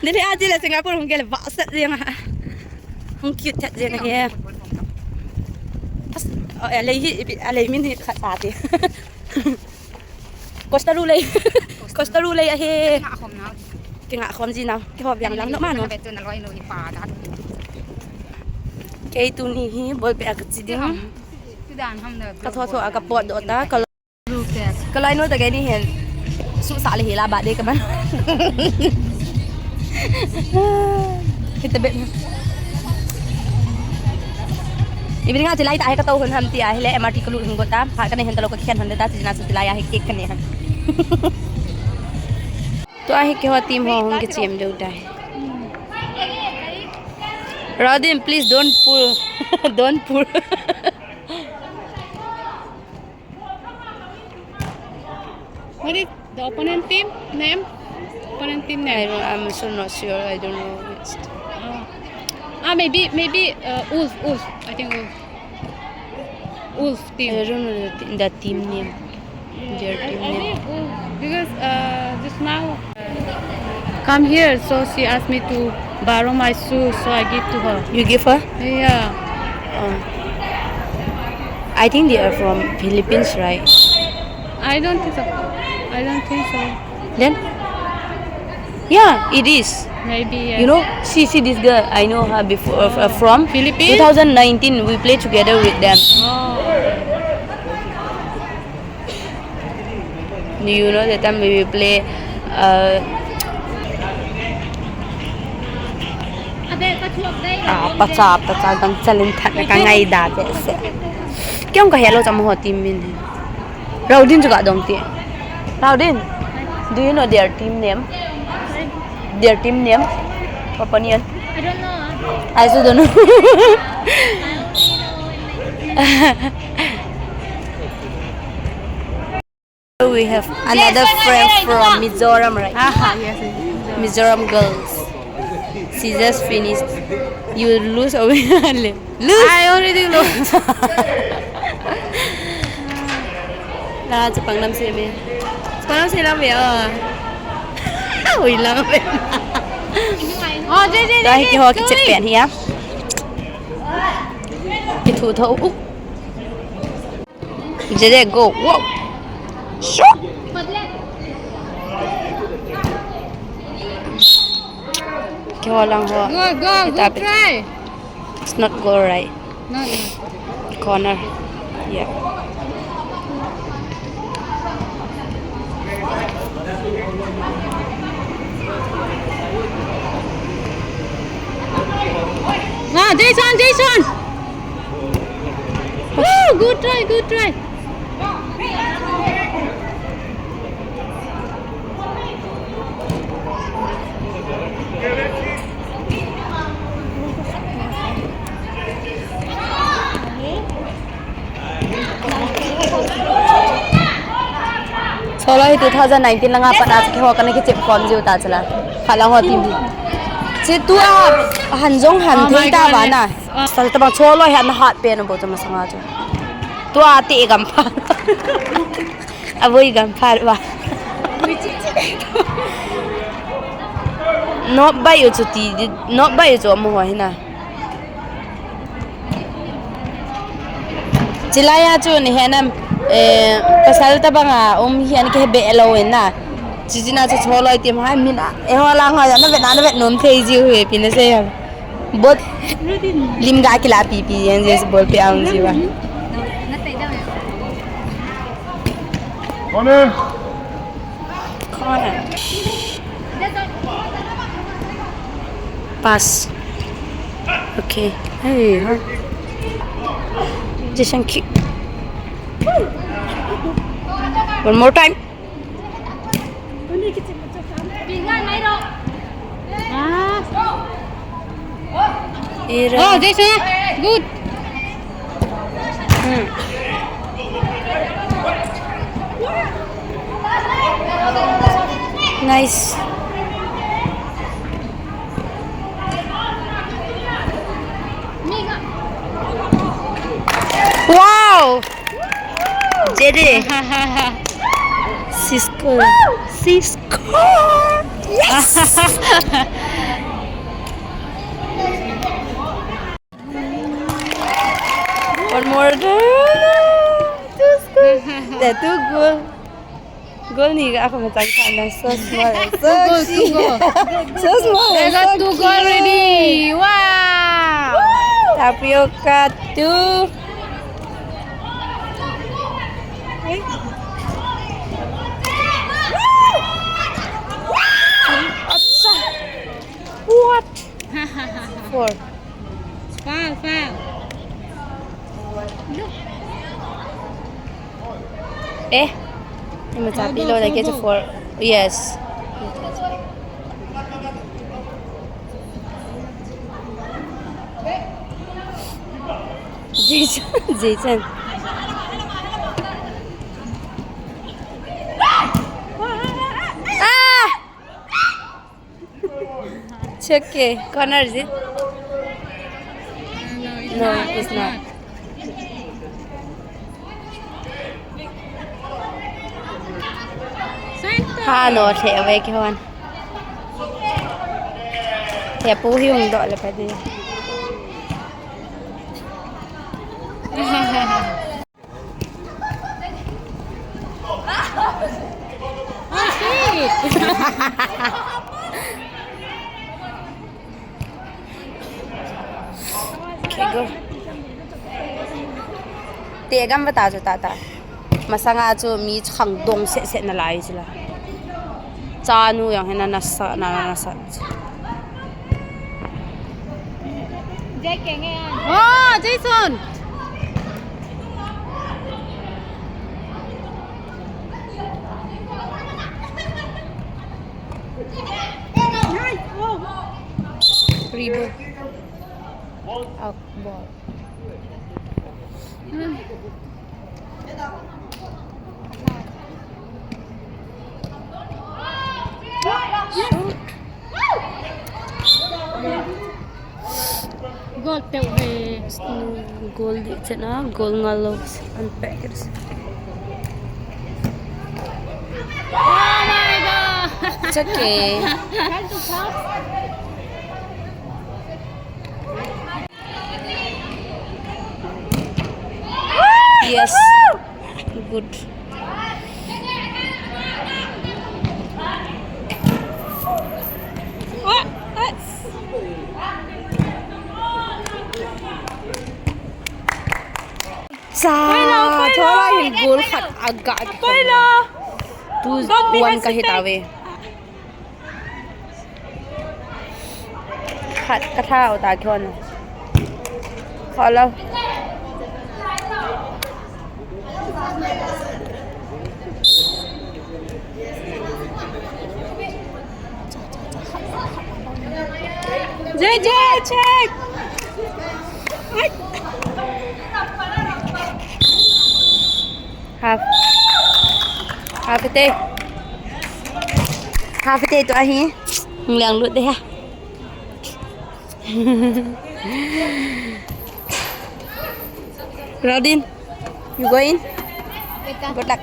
Nên thì aji là Singapore không kia là vợ sệt riêng à, không cute thật riêng này. Lấy mình thì khát sạt đi. Costa Rule à he. Cái ngã khom gì nào? Cái hộp vàng lắm nữa mà nó. Cái tu ni hi bol pe ak chi ding. Ka tho tho ka pot do ta ka lai no ta cái ni hen su sa le hila ba de ka ban. Kita bet. Ibring nga tilai ta ay ka taw hun ham ti a hele MRT ka lu hung gota pha ka ne hen ta lo ka khen hun ta tina su tilai a he cake ka ne han. To a he ke ho team ho hung ke chem do dai. Radin, please don't pull. Don't pull. What is the opponent team name? Opponent team name? I'm so not sure. I don't know. Maybe Wolf. I think Wolf team. I don't know the team name. Their team I name. think Wolf because just now come here, so she asked me to borrow my shoes, so I give to her. You give her? Yeah. I think they are from Philippines, right? I don't think so. Then? Yeah, it is. Maybe. Yes. You know, see this girl. I know her before from Philippines. 2019. We played together with them. Oh. You know that time we play. Pacha gang chalin that na kangai da se. Kyong ka hello cham ho team min. Raudin juga dong ti. Raudin, do you know their team name? Their team name? Opinion? I don't know. I also don't know. We have another friend from Mizoram, right? Yes. Mizoram girls. She just finished. You lose or win? Lose. I already lost. Là chụp bằng năm xưa mình. Có năm xưa lắm vậy à? Ui lắm vậy. Đây cái hoa cái chụp bẹn here. Cái thủ thấu úp. Giờ go. Wow. Shot. Cái hoa lang hoa. Go, try. It's not go right. No. Corner. Yeah. Jason. Oh, good try. Solo 2019 lang nga pa na sa ka na kitip kon jiu ta chala. Khala ho team bi. Che tu a hanjong han thei ta ba na. Sal ta bang solo han hat pe na bo ta masanga jo. Tu a te gam pha. Avoi gam pha ba. Not by you to ti, not by you to mo ho hina. Chilaya chu ni hanam pasal ta banga hian ke be aloin na chijina chu choloi tim hai min e hola nga na vet nom thei ji hu pin se bot lim ga kila pi yen je bol pe ang ji wa corner pass okay hey Jason kick. One more time. Oh, Jason, good. Nice. Wow! ดิCisco yes one more Too good Goal ni ako matangkan na so small so cute so small I got 2 goal already. Wow. Tapioca 2 What 4 Foul. Yung masabi lo like it's a 4 yes Jason It's okay. Corner is it? No, it's not. No, thẻ về cái hoàn. Thẻ bố hiu không đợi là phải đi. Okay, go. Tiagam ba tayo tata? Masanga cho mi chang dong set na lai sila. Chanu yang hinanasa. Oh, Jason. Ribo. Out ball. Goal teu về. Goal di sana, goal ngalos unpackers. Oh my god. It's okay. Yes. Good. Thola yung goal khat agad. Paila. 2-1 kahit awe. Khat katao ta kyon. Follow. JJ, check! Half a day to ahi. Ngiang lut deh ya. Rodin, you go in? Good luck.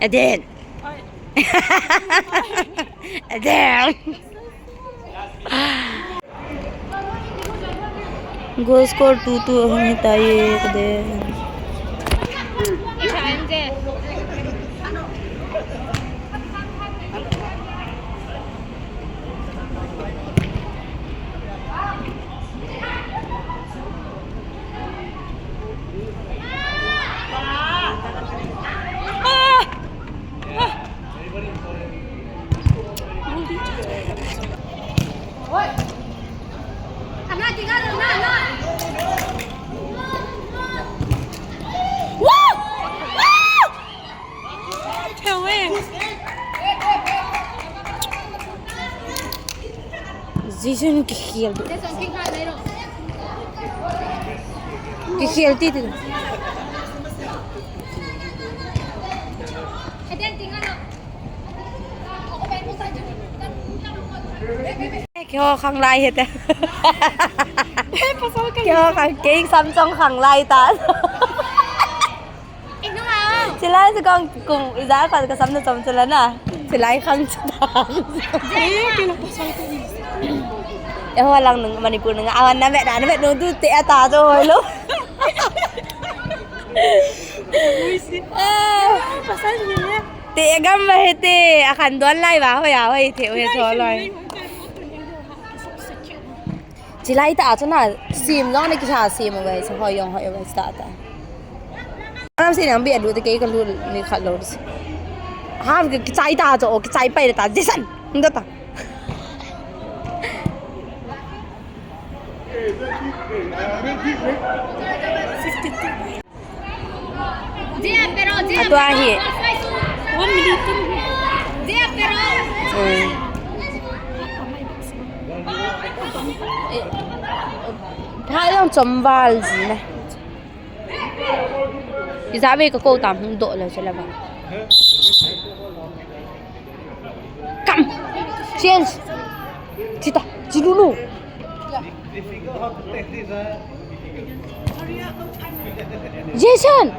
Aden. Goal score 2-2 hita ye Aden. Jason खेलती थी kyo khang lai hết kyo khang cái Samsung khang lai ta chị lại sẽ con cùng giá còn cái sắm được chồng chị lớn à chị lại khang em hoa lăng đừng Manipur đừng ao ăn nó mẹ nấu tu tệ tà rồi lúc tệ gam mà hết tệ à khăn đoán lại vào hồi à hồi thiểu hết rồi rồi chỉ lại ta cho nào sim nó này cái啥sim mà vậy sao hỏi vậy ta làm gì làm biết được cái luôn này khát luôn ha cái trái ta cho cái trái bay ta dễ sẵn không được ta Atu ahi. 1 minute.它用蒸丸子呢。你咋没个狗蛋红多了，知道吧？干，先，记得记录录。Jason,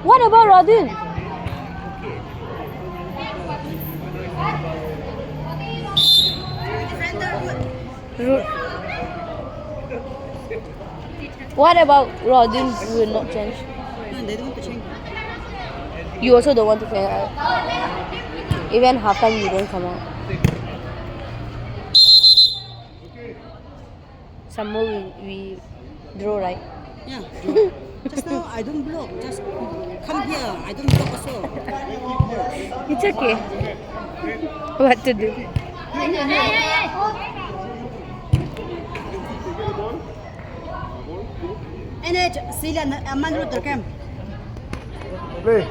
what about Rodin? What about Rodin will not change? No, they don't want to change. You also don't want to change. Even half time you don't come out. Some more we draw, right? Yeah. Just now I don't block. Just come here. I don't block also. It's okay. What to do? And Celia, man root the cam. Play.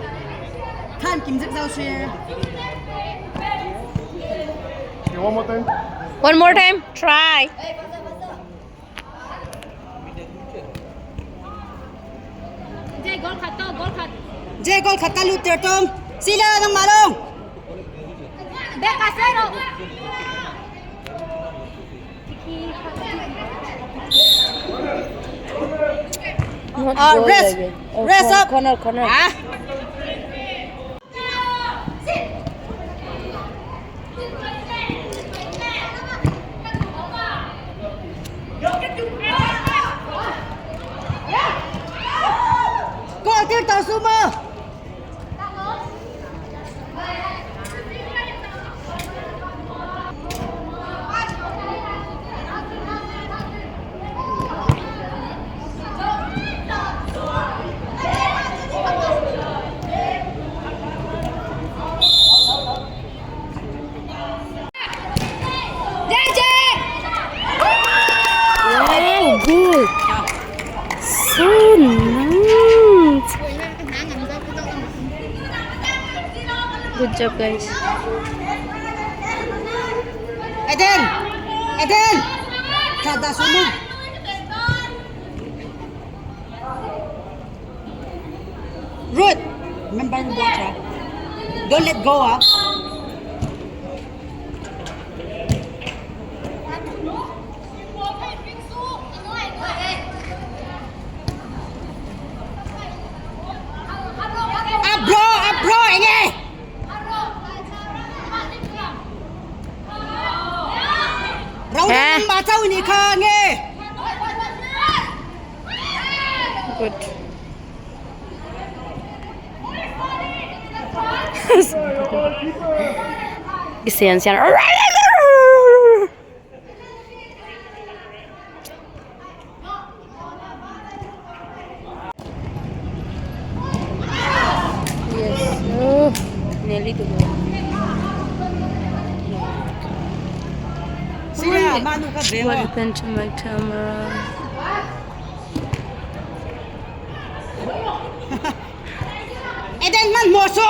Can Kim Zek Zhao share. Okay, one more time. One more time. Try. Jay Gold Khata Luther Tom. Celia nang malong. Rest. Rest up. Corner. Ah. Go tiếp tàu sumo. Wow, good. So nice. Good job, guys. Eden. Kada sumo. Ruth, remember the water. Don't let go, ah. Bro, ini. Rau đang bà cháu ini kha nghe. Good. Kesian. Yes. Oh, nearly to go. Sila, manu ka What bema. happened to my camera? Eden man moso.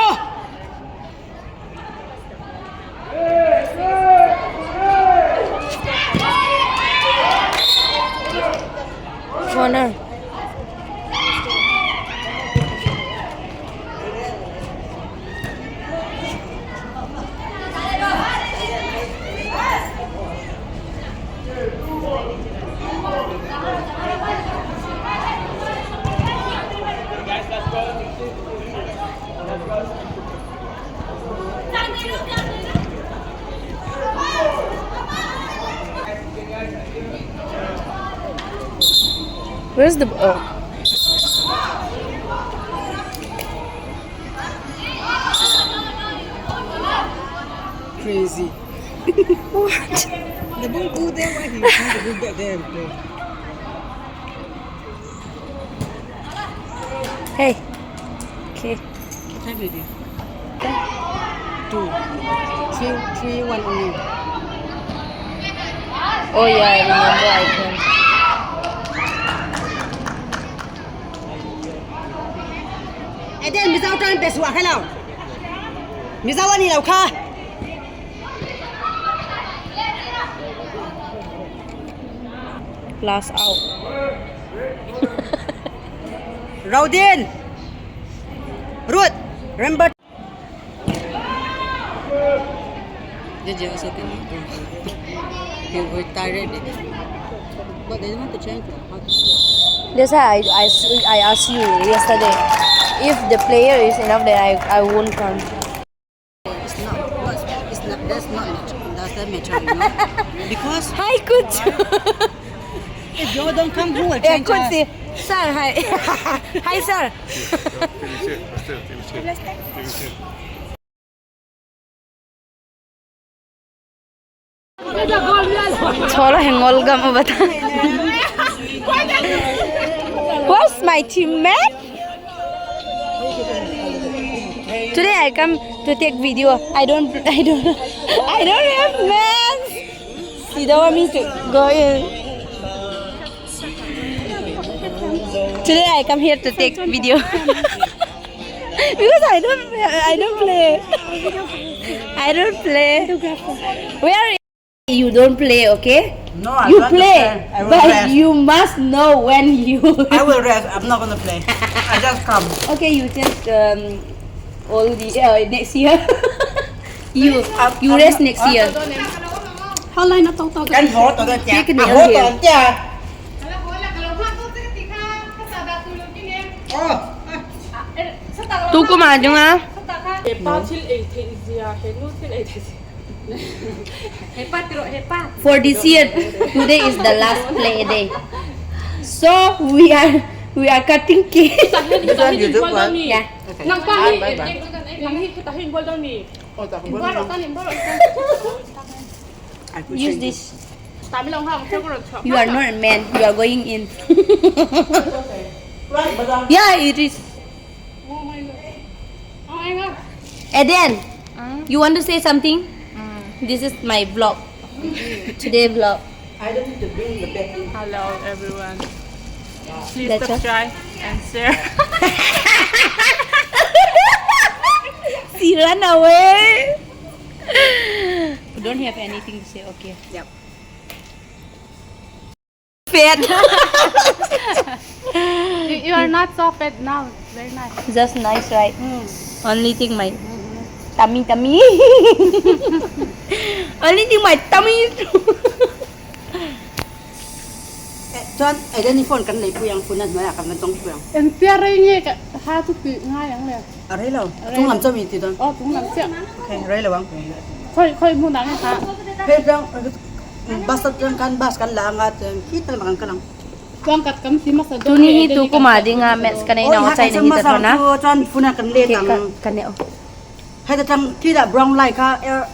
Corner. Where's the oh? Crazy. What? The ball go there, why he want to go back there and play? Hey. Okay. Time ready. 2, 3, 1 only. Oh yeah, I remember I can. And then mình giao cho anh bé xuống hay nào? Mình giao anh đi nào kha? Last out. Raudin! Ruth! Remember? Did you also think he was tired? But they don't want to change how to play. That's why I asked you yesterday. If the player is enough, then I won't come. It's not, that's not matter, you know? Because Hi, coach. if you don't come, who will Yeah, change coach. us? Sir, hi. Hi, sir. Thola hengol gam bata. What's my teammate? Today I come to take video. I don't have plans. She don't want me to go in. Today I come here to take video. Because I don't play. I don't play. Where you don't play, okay? No, I You don't play, understand. I will but rest. you must know when you. I will rest. I'm not gonna play. I just come. Okay, you just all the next year. you rest next year. Anh hổ tụi cha. Cái này Hổ kìa. tụi cha. Tukum Sunga. For this year, today is the last play day. So we are cutting cake. This one YouTube one. Yeah. I could Use change this. You are not a man. You are going in. Yeah, it is. Eden, you want to say something? This is my vlog. Today vlog. I don't need to bring the bag in. Hello everyone. Please That's all. subscribe and share. She run away. You don't have anything to say, okay? Yep. Fat. You are not so fat now. Very nice. Just nice, right? Only thing my tummy. Only thing my tummy. John, I don't need phone kan lấy puyang phone nan mà kan tông puyang. En piara ini ke ha tu pi ngai yang le. Ở đây đâu? Chúng làm cho mình thì thôi. Oh, tung nam sia. Okay, đây là bang. Khoi mu nang ha. Hey, John, basta John kan bas kan langat. Kita makan kalang. Tuang kat kam si masa Tu ni tu ko ma di nga match kanay na ako sa ni hita na. John phone kan le tang. Kanay oh. Hay ta tang kita brown light ka yang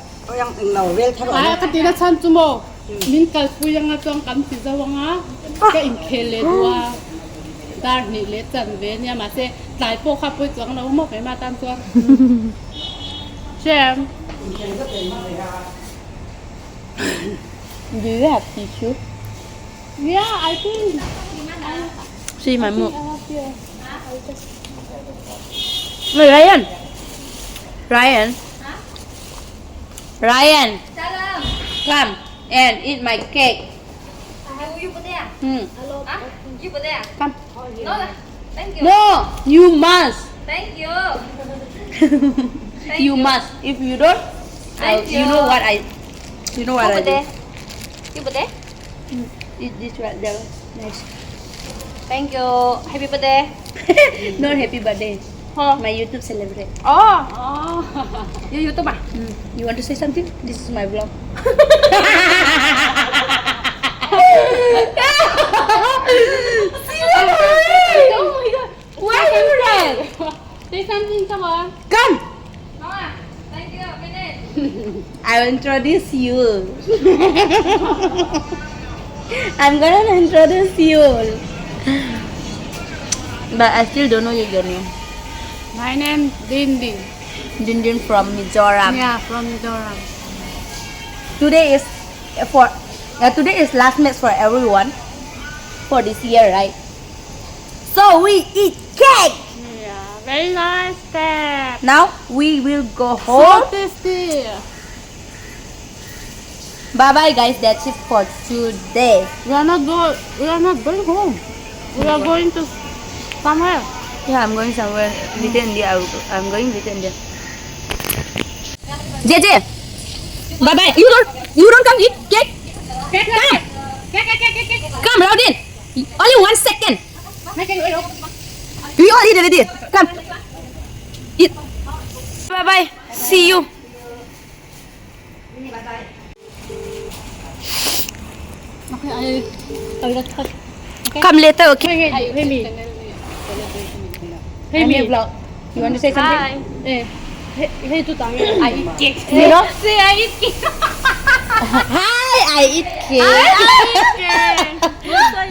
ngau wel tharo. Ay kat ina chan tu mo. Min kal pu yang tuang kam si zawanga. Ka in khele dua. Dar ni le chan ve nia ma se dai po kha pu tuang na mo pe ma tam tuang. Jam. Do you have tissue? Yeah, I think. See my move. I have here. Wait, Ryan. Come and eat my cake. You put there? Hmm. Huh? You put there? Come. No, thank you. No, you must. Thank you. You must. If you don't, Thank you you. know what I. You know what You I put do. there. You put there? Eat this right there. Nice. Thank you. Happy birthday. Not happy birthday. Huh? My YouTube celebrate. Oh. Oh. You YouTube ah? You want to say something? This is my vlog. Sila Say something sama. Come. Mama, thank you. Minute. I will introduce you. I'm gonna introduce you. But I still don't know your name. My name Din Din. Dindin from Mizoram. Yeah, from Mizoram. Today is today is last match for everyone for this year, right? So we eat cake. Yeah, very nice step. Now we will go So home. tasty. Bye bye guys. That's it for today. We are not going home. We are going to somewhere. Yeah, I'm going somewhere. Little India. I'm going Little India. JJ. Bye bye. You don't come eat cake. Come. Come, Rodin. Only 1 second. We all eat already. Come. Eat. Bye bye. See you. Okay, I will cut. Come later, okay? Hey me. Hey I'm me. your vlog. You want to say something? Hi. Hey to tang. I eat cake. You know? Say I eat cake. Hi, I eat cake. I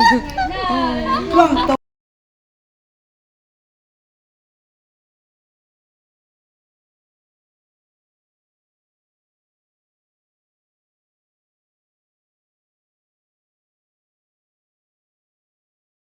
eat cake.